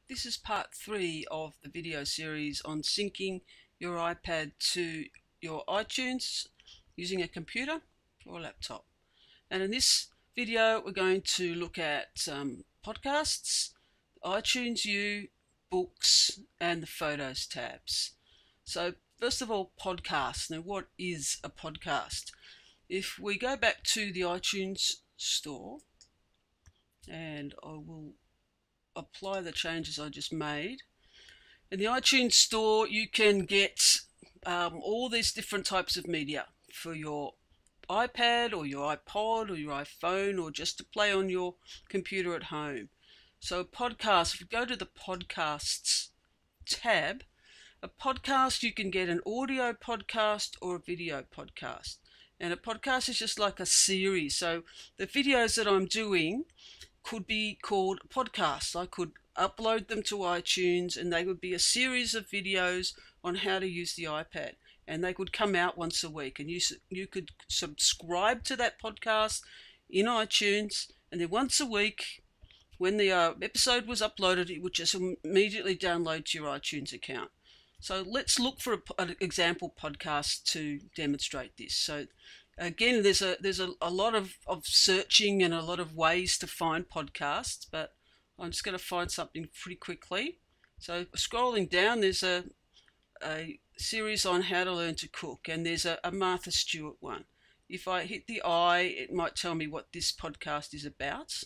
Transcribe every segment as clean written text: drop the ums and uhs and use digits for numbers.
This is part 3 of the video series on syncing your iPad to your iTunes using a computer or laptop. And in this video we're going to look at podcasts, iTunes U, books and the photos tabs. So first of all, podcasts. Now what is a podcast? If we go back to the iTunes store, and I will apply the changes I just made. In the iTunes store, you can get all these different types of media for your iPad or your iPod or your iPhone, or just to play on your computer at home. So a podcast, if you go to the podcasts tab, a podcast, you can get an audio podcast or a video podcast. And a podcast is just like a series. So the videos that I'm doing could be called podcasts. I could upload them to iTunes and they would be a series of videos on how to use the iPad, and they could come out once a week, and you could subscribe to that podcast in iTunes, and then once a week when the episode was uploaded, it would just immediately download to your iTunes account. So let's look for an example podcast to demonstrate this. So again, there's a lot of searching and a lot of ways to find podcasts, but I'm just going to find something pretty quickly. So scrolling down, there's a series on how to learn to cook, and there's a Martha Stewart one. If I hit the I, it might tell me what this podcast is about.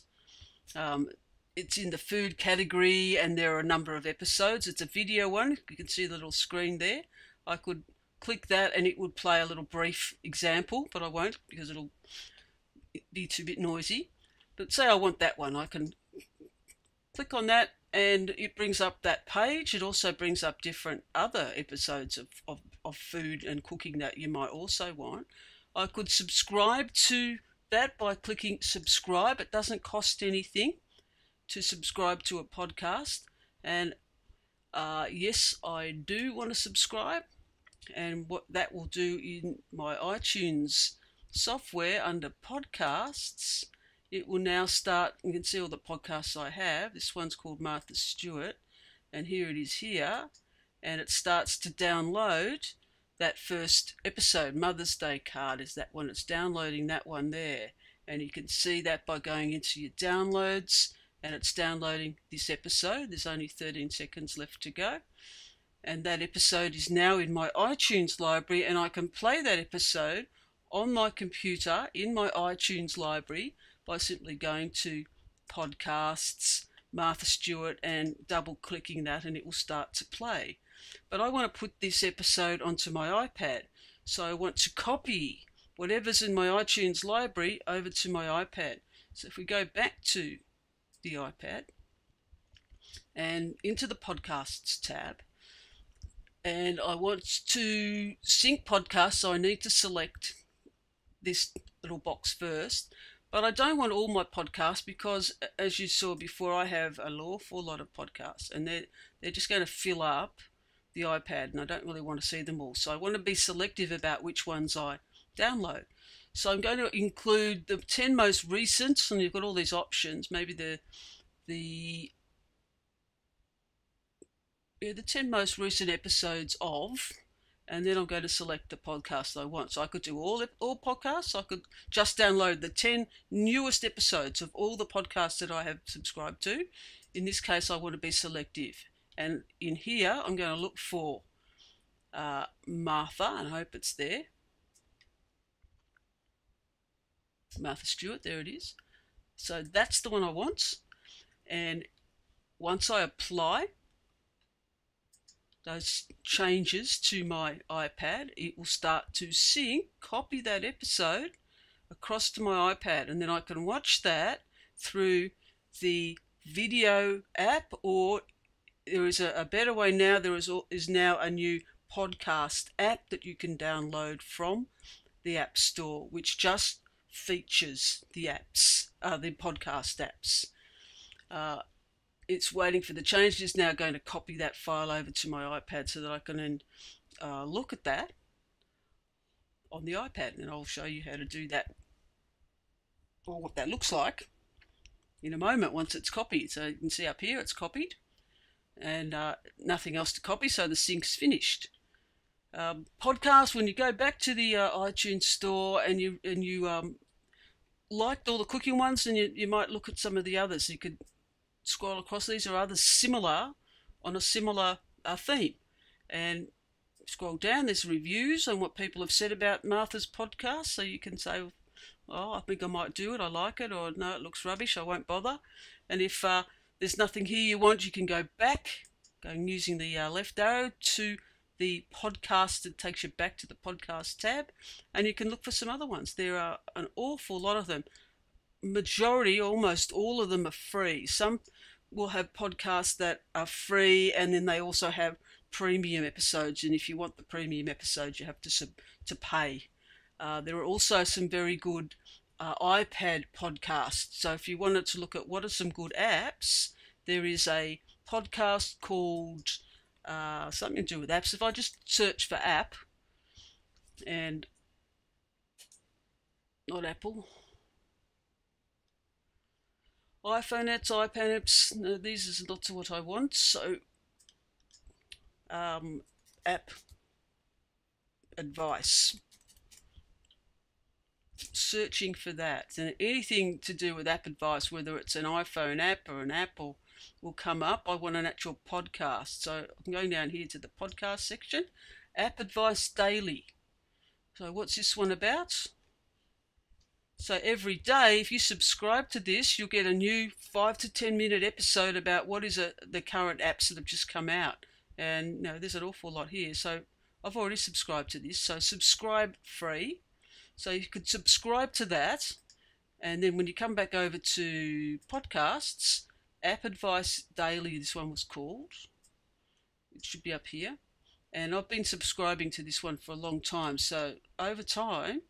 It's in the food category and there are a number of episodes. It's a video one. You can see the little screen there. I could click that and it would play a little brief example, but I won't because it'll be too bit noisy. But say I want that one, I can click on that and it brings up that page. It also brings up different other episodes of food and cooking that you might also want. I could subscribe to that by clicking subscribe. It doesn't cost anything to subscribe to a podcast, and yes, I do want to subscribe. And what that will do in my iTunes software under podcasts, it will now start. You can see all the podcasts I have. This one's called Martha Stewart, and here it is here, and it starts to download that first episode. Mother's Day card is that one. It's downloading that one there, and you can see that by going into your downloads, and it's downloading this episode. There's only 13 seconds left to go, and that episode is now in my iTunes library, and I can play that episode on my computer in my iTunes library by simply going to podcasts, Martha Stewart, and double clicking that, and it will start to play. But I want to put this episode onto my iPad, so I want to copy whatever's in my iTunes library over to my iPad. So if we go back to the iPad and into the podcasts tab, and I want to sync podcasts, so I need to select this little box first. But I don't want all my podcasts because, as you saw before, I have an awful lot of podcasts, and they're just going to fill up the iPad, and I don't really want to see them all. So I want to be selective about which ones I download. So I'm going to include the 10 most recent, and you've got all these options. Maybe the 10 most recent episodes of, and then I'm going to select the podcast I want. So I could do all podcasts. I could just download the 10 newest episodes of all the podcasts that I have subscribed to. In this case, I want to be selective. And in here, I'm going to look for Martha, and I hope it's there. Martha Stewart, there it is. So that's the one I want. And once I apply those changes to my iPad, it will start to sync, copy that episode across to my iPad, and then I can watch that through the video app, or there is a better way now. There is now a new podcast app that you can download from the App Store, which just features the apps, the podcast apps. It's waiting for the change. It's now going to copy that file over to my iPad so that I can then look at that on the iPad, and I'll show you how to do that, or what that looks like, in a moment once it's copied. So you can see up here it's copied, and nothing else to copy, so the sync's finished. Podcast, when you go back to the iTunes store and you liked all the cooking ones, and you might look at some of the others. You could scroll across. These are others similar on a similar theme, and scroll down. There's reviews on what people have said about Martha's podcast, so you can say, "Oh, I think I might do it. I like it," or "No, it looks rubbish. I won't bother." And if there's nothing here you want, you can go back, going using the left arrow to the podcast. It takes you back to the podcast tab, and you can look for some other ones. There are an awful lot of them. Majority, almost all of them, are free. Some will have podcasts that are free, and then they also have premium episodes. And if you want the premium episodes, you have to pay. There are also some very good iPad podcasts. So if you wanted to look at what are some good apps, there is a podcast called something to do with apps. If I just search for app, and not Apple, iPhone apps, iPad apps, no, these is not to what I want. So app advice, searching for that, and anything to do with app advice, whether it's an iPhone app or an Apple, will come up. I want an actual podcast, so I'm going down here to the podcast section, app advice daily. So what's this one about? So every day, if you subscribe to this, you'll get a new 5 to 10 minute episode about what is the current apps that have just come out. And there's an awful lot here. So I've already subscribed to this. So subscribe free. So you could subscribe to that. And then when you come back over to podcasts, App Advice Daily, this one was called. It should be up here. And I've been subscribing to this one for a long time. So over time,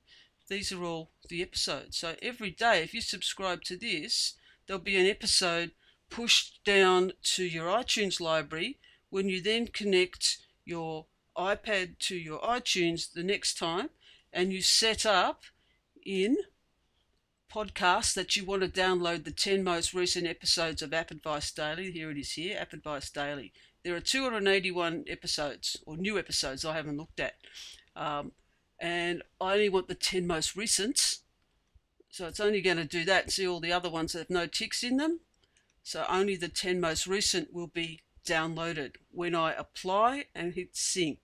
these are all the episodes. So every day, if you subscribe to this, there'll be an episode pushed down to your iTunes library. When you then connect your iPad to your iTunes the next time, and you set up in podcasts that you want to download the 10 most recent episodes of App Advice Daily. Here it is here, App Advice Daily. There are 281 episodes, or new episodes I haven't looked at. And I only want the 10 most recent. So it's only going to do that and see all the other ones that have no ticks in them. So only the 10 most recent will be downloaded when I apply and hit sync.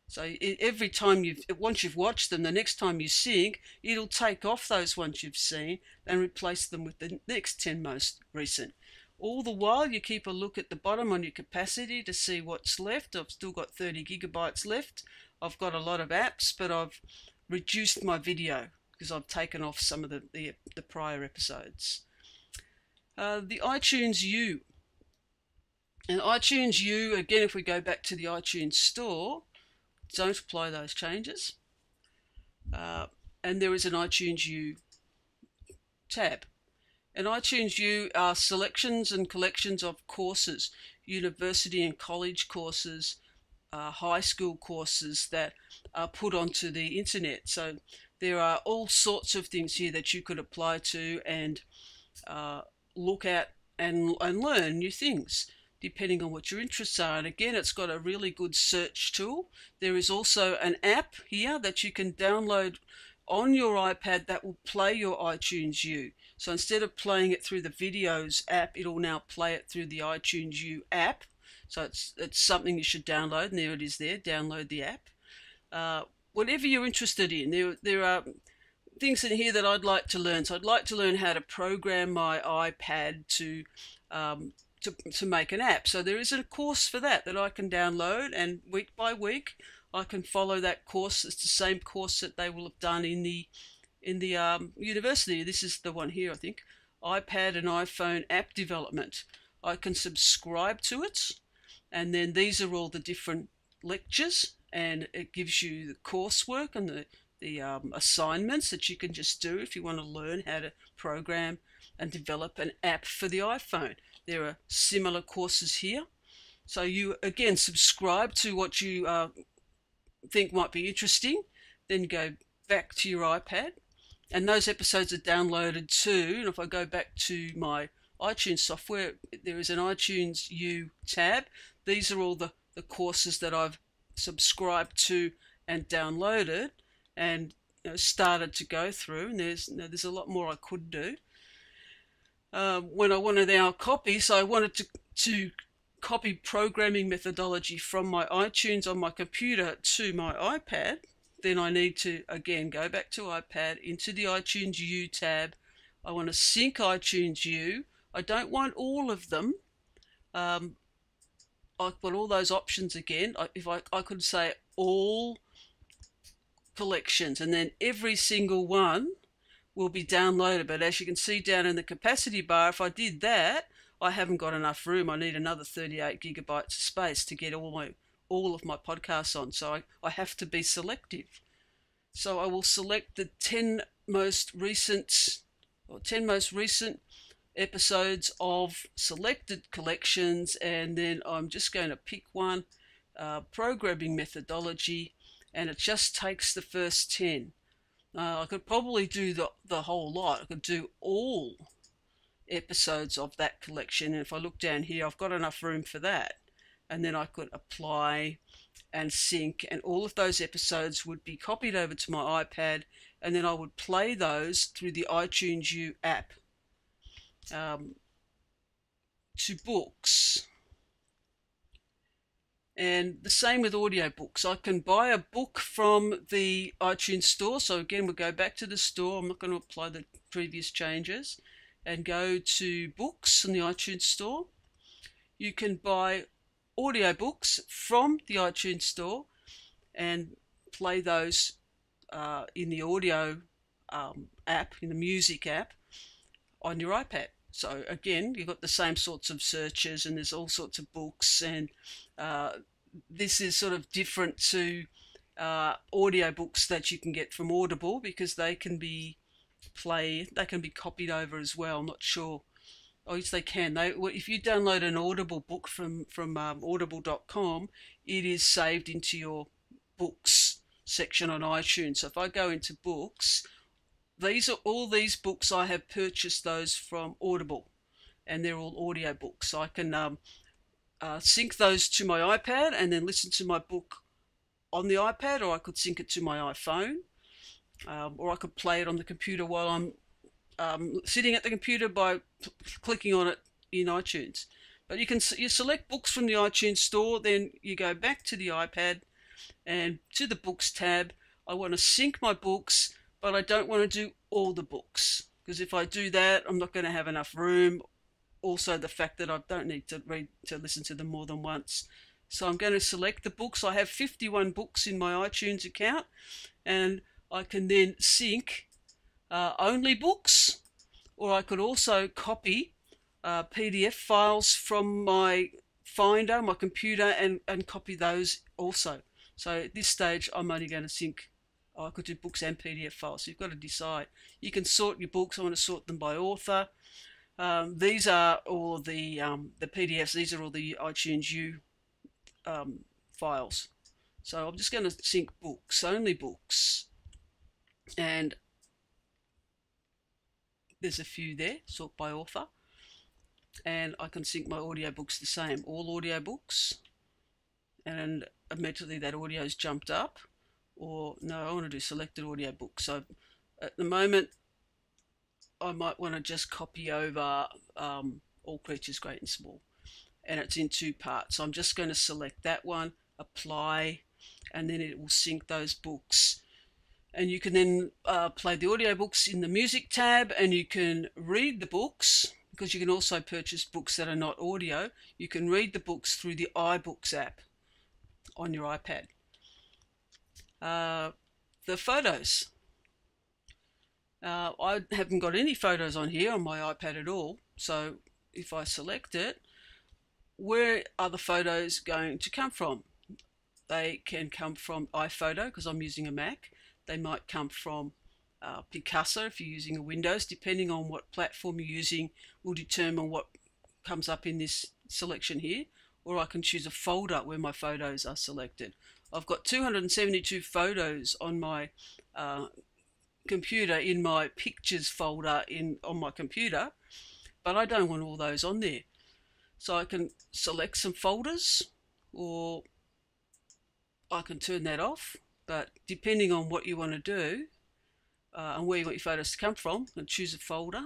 So every time once you've watched them, the next time you sync, it'll take off those ones you've seen and replace them with the next 10 most recent. All the while, you keep a look at the bottom on your capacity to see what's left. I've still got 30 gigabytes left. I've got a lot of apps, but I've reduced my video because I've taken off some of the prior episodes. The iTunes U. And iTunes U, again, if we go back to the iTunes store, don't apply those changes. And there is an iTunes U tab. And iTunes U are selections and collections of courses, university and college courses, high school courses that are put onto the internet. So there are all sorts of things here that you could apply to and look at and learn new things depending on what your interests are. And again, it's got a really good search tool. There is also an app here that you can download on your iPad that will play your iTunes U. So instead of playing it through the videos app, it'll now play it through the iTunes U app. So it's something you should download, and there it is there, download the app. Whatever you're interested in, there are things in here that I'd like to learn. So I'd like to learn how to program my iPad to make an app. So there is a course for that I can download, and week by week I can follow that course. It's the same course that they will have done in the university. This is the one here, I think. iPad and iPhone app development. I can subscribe to it, and then these are all the different lectures, and it gives you the coursework and the assignments that you can just do if you want to learn how to program and develop an app for the iPhone. There are similar courses here. So you, again, subscribe to what you think might be interesting, then go back to your iPad, and those episodes are downloaded too. And if I go back to my iTunes software, there is an iTunes U tab. These are all the courses that I've subscribed to and downloaded and started to go through. And there's a lot more I could do. When I wanted our copy, so I wanted to copy programming methodology from my iTunes on my computer to my iPad, then I need to again go back to iPad into the iTunes U tab. I want to sync iTunes U. I don't want all of them. I've got all those options again. If I could say all collections, and then every single one will be downloaded. But as you can see down in the capacity bar, if I did that, I haven't got enough room. I need another 38 gigabytes of space to get all of my podcasts on. So I have to be selective. So I will select the 10 most recent episodes of selected collections, and then I'm just going to pick one, programming methodology, and it just takes the first 10. I could probably do the whole lot. I could do all episodes of that collection, and if I look down here, I've got enough room for that. And then I could apply and sync, and all of those episodes would be copied over to my iPad, and then I would play those through the iTunes U app to books. And the same with audiobooks. I can buy a book from the iTunes store. So again, we'll go back to the store. I'm not going to apply the previous changes, and go to books in the iTunes store. You can buy audiobooks from the iTunes store and play those in the audio app, in the music app on your iPad. So again, you've got the same sorts of searches, and there's all sorts of books, and this is sort of different to audiobooks that you can get from Audible, because they can be copied over as well. I'm not sure. Oh, yes, they can. If you download an Audible book from audible.com, it is saved into your books section on iTunes. So if I go into books, all these books I have purchased those from Audible, and they're all audio books. So I can sync those to my iPad and then listen to my book on the iPad, or I could sync it to my iPhone, or I could play it on the computer while I'm sitting at the computer by clicking on it in iTunes. But you select books from the iTunes store, then you go back to the iPad and to the books tab. I want to sync my books, but I don't want to do all the books, because if I do that, I'm not going to have enough room. Also, the fact that I don't need to listen to them more than once. So I'm going to select the books. I have 51 books in my iTunes account, and I can then sync only books, or I could also copy PDF files from my Finder, my computer, and copy those also. So at this stage, I'm only going to sync. I could do books and PDF files. So you've got to decide. You can sort your books. I want to sort them by author. These are all the PDFs. These are all the iTunes U files. So I'm just going to sync books, only books, and there's a few there, sort by author, and I can sync my audiobooks the same, all audiobooks, and immediately that audio's jumped up. Or no, I want to do selected audiobooks. So at the moment, I might want to just copy over All Creatures Great and Small, and it's in 2 parts. So I'm just going to select that one, apply, and then it will sync those books. And you can then play the audiobooks in the music tab, and you can read the books, because you can also purchase books that are not audio. You can read the books through the iBooks app on your iPad. The photos. I haven't got any photos on here on my iPad at all. So if I select it, where are the photos going to come from? They can come from iPhoto, because I'm using a Mac. They might come from Picasa if you're using a Windows. Depending on what platform you're using will determine what comes up in this selection here. Or I can choose a folder where my photos are selected. I've got 272 photos on my computer in my pictures folder on my computer, but I don't want all those on there. So I can select some folders, or I can turn that off. But depending on what you want to do and where you want your photos to come from, I can choose a folder,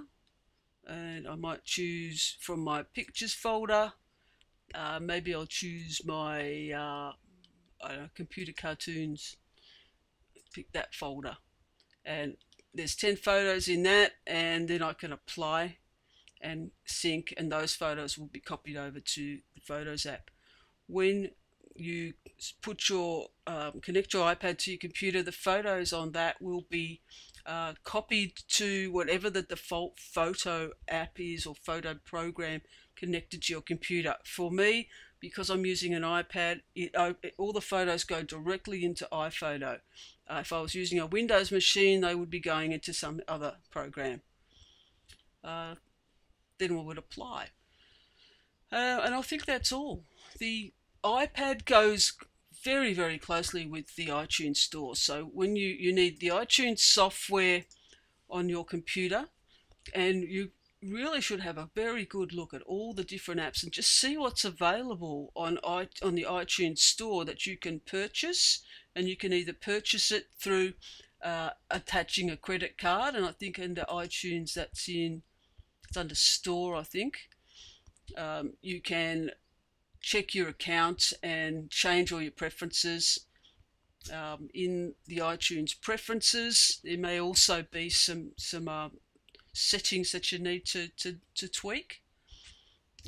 and I might choose from my pictures folder. Maybe I'll choose my computer cartoons, pick that folder, and there's 10 photos in that, and then I can apply and sync, and those photos will be copied over to the Photos app. When you put your connect your iPad to your computer, the photos on that will be copied to whatever the default photo app is or photo program connected to your computer. For me, because I'm using an iPad, all the photos go directly into iPhoto. If I was using a Windows machine, they would be going into some other program. Then we would apply. And I think that's all. The iPad goes very, very closely with the iTunes store. So when you need the iTunes software on your computer, and you really should have a very good look at all the different apps and just see what's available on the iTunes store that you can purchase. And you can either purchase it through attaching a credit card, and I think under iTunes it's under store, I think. You can check your account and change all your preferences. In the iTunes preferences, there may also be some settings that you need to tweak.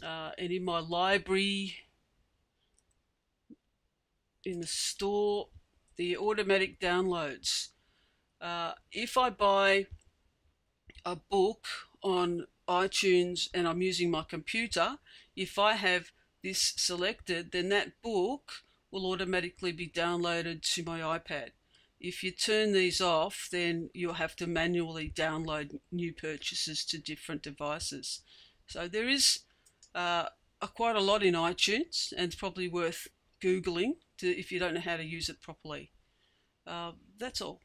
And in my library, in the store, the automatic downloads. If I buy a book on iTunes and I'm using my computer, if I have this selected, then that book will automatically be downloaded to my iPad. If you turn these off, then you'll have to manually download new purchases to different devices. So there is quite a lot in iTunes, and it's probably worth Googling if you don't know how to use it properly. That's all.